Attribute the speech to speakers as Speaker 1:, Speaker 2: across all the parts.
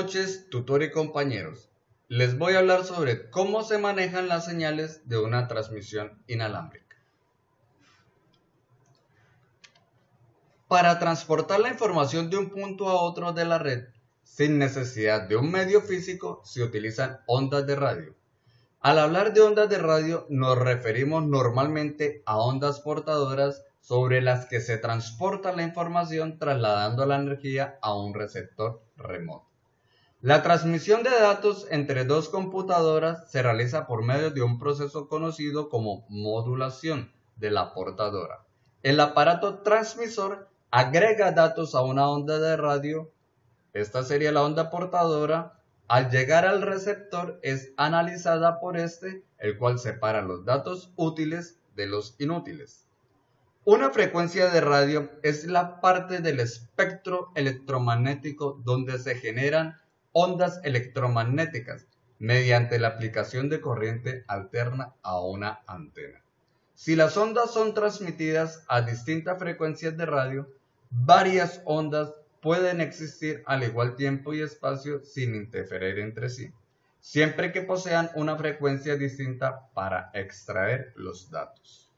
Speaker 1: noches, tutor y compañeros. Les voy a hablar sobre cómo se manejan las señales de una transmisión inalámbrica. Para transportar la información de un punto a otro de la red, sin necesidad de un medio físico, se utilizan ondas de radio. Al hablar de ondas de radio, nos referimos normalmente a ondas portadoras sobre las que se transporta la información trasladando la energía a un receptor remoto. La transmisión de datos entre dos computadoras se realiza por medio de un proceso conocido como modulación de la portadora. El aparato transmisor agrega datos a una onda de radio, esta sería la onda portadora. Al llegar al receptor es analizada por este, el cual separa los datos útiles de los inútiles. Una frecuencia de radio es la parte del espectro electromagnético donde se generan ondas electromagnéticas mediante la aplicación de corriente alterna a una antena. Si las ondas son transmitidas a distintas frecuencias de radio, varias ondas pueden existir al igual tiempo y espacio sin interferir entre sí, siempre que posean una frecuencia distinta para extraer los datos.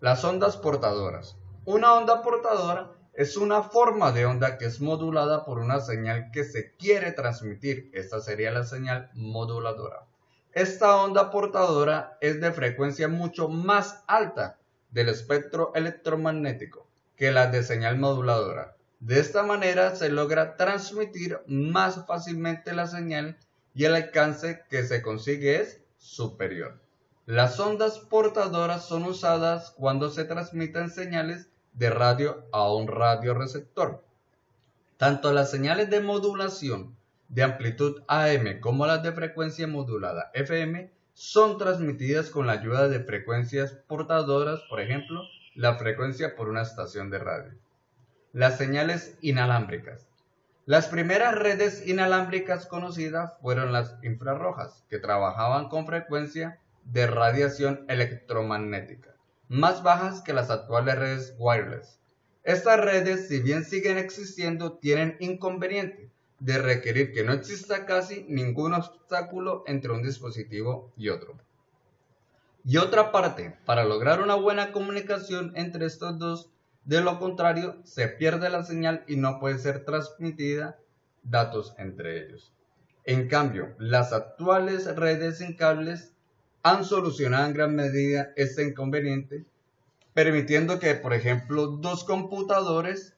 Speaker 1: Las ondas portadoras. Una onda portadora es una forma de onda que es modulada por una señal que se quiere transmitir. Esta sería la señal moduladora. Esta onda portadora es de frecuencia mucho más alta del espectro electromagnético que la de señal moduladora. De esta manera se logra transmitir más fácilmente la señal y el alcance que se consigue es superior. Las ondas portadoras son usadas cuando se transmiten señales de radio a un radioreceptor. Tanto las señales de modulación de amplitud AM como las de frecuencia modulada FM son transmitidas con la ayuda de frecuencias portadoras, por ejemplo, la frecuencia por una estación de radio. Las señales inalámbricas. Las primeras redes inalámbricas conocidas fueron las infrarrojas, que trabajaban con frecuencia de radiación electromagnética, más bajas que las actuales redes wireless. Estas redes, si bien siguen existiendo, tienen inconveniente de requerir que no exista casi ningún obstáculo entre un dispositivo y otro. Y otra parte, para lograr una buena comunicación entre estos dos, de lo contrario, se pierde la señal y no puede ser transmitida datos entre ellos. En cambio, las actuales redes sin cables han solucionado en gran medida este inconveniente, permitiendo que, por ejemplo, dos computadores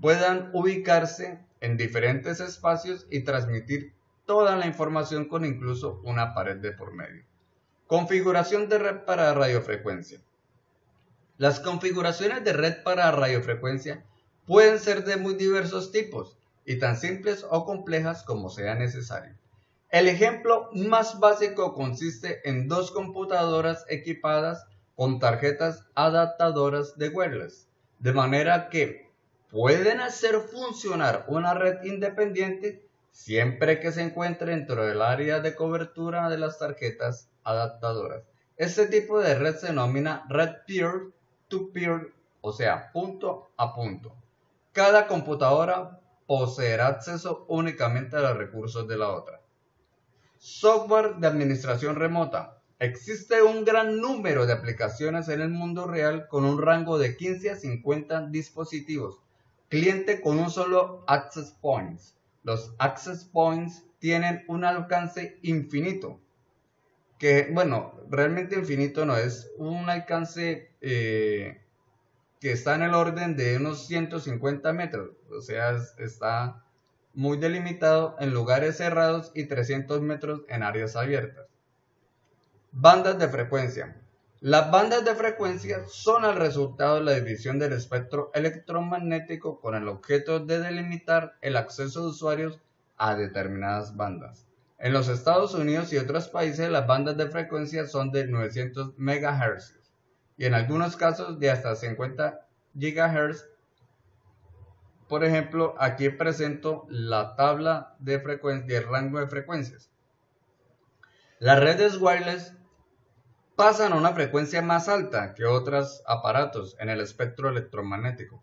Speaker 1: puedan ubicarse en diferentes espacios y transmitir toda la información con incluso una pared de por medio. Configuración de red para radiofrecuencia. Las configuraciones de red para radiofrecuencia pueden ser de muy diversos tipos y tan simples o complejas como sea necesario. El ejemplo más básico consiste en dos computadoras equipadas con tarjetas adaptadoras de wireless, de manera que pueden hacer funcionar una red independiente siempre que se encuentre dentro del área de cobertura de las tarjetas adaptadoras. Este tipo de red se denomina red peer-to-peer, o sea, punto a punto. Cada computadora poseerá acceso únicamente a los recursos de la otra. Software de administración remota. Existe un gran número de aplicaciones en el mundo real con un rango de 15 a 50 dispositivos. Cliente con un solo access points. Los access points tienen un alcance infinito. Que, bueno, realmente infinito no, es un alcance que está en el orden de unos 150 metros. O sea, está muy delimitado en lugares cerrados y 300 metros en áreas abiertas. Bandas de frecuencia. Las bandas de frecuencia son el resultado de la división del espectro electromagnético con el objeto de delimitar el acceso de usuarios a determinadas bandas. En los Estados Unidos y otros países las bandas de frecuencia son de 900 MHz y en algunos casos de hasta 50 GHz. Por ejemplo, aquí presento la tabla de del rango de frecuencias. Las redes wireless pasan a una frecuencia más alta que otros aparatos en el espectro electromagnético.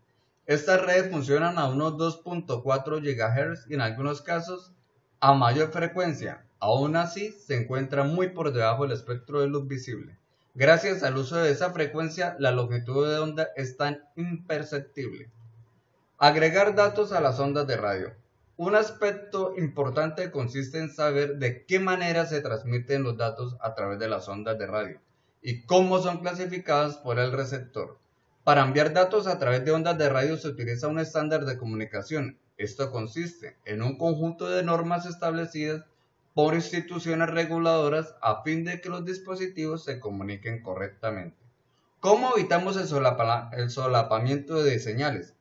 Speaker 1: Estas redes funcionan a unos 2.4 GHz y en algunos casos a mayor frecuencia. Aún así, se encuentra muy por debajo del espectro de luz visible. Gracias al uso de esa frecuencia, la longitud de onda es tan imperceptible. Agregar datos a las ondas de radio. Un aspecto importante consiste en saber de qué manera se transmiten los datos a través de las ondas de radio y cómo son clasificadas por el receptor. Para enviar datos a través de ondas de radio se utiliza un estándar de comunicación. Esto consiste en un conjunto de normas establecidas por instituciones reguladoras a fin de que los dispositivos se comuniquen correctamente. ¿Cómo evitamos el solapamiento de señales?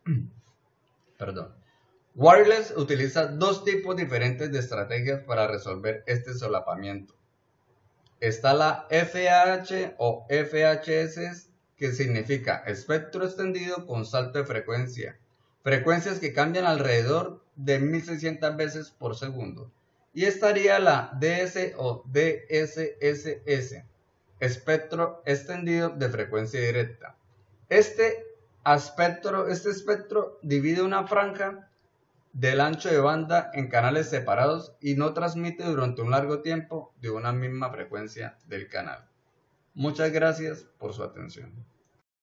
Speaker 1: Wireless utiliza dos tipos diferentes de estrategias para resolver este solapamiento. Está la FAH o FHS, que significa espectro extendido con salto de frecuencia, frecuencias que cambian alrededor de 1600 veces por segundo. Y estaría la DS o DSSS, espectro extendido de frecuencia directa. Este espectro divide una franja del ancho de banda en canales separados y no transmite durante un largo tiempo de una misma frecuencia del canal. Muchas gracias por su atención.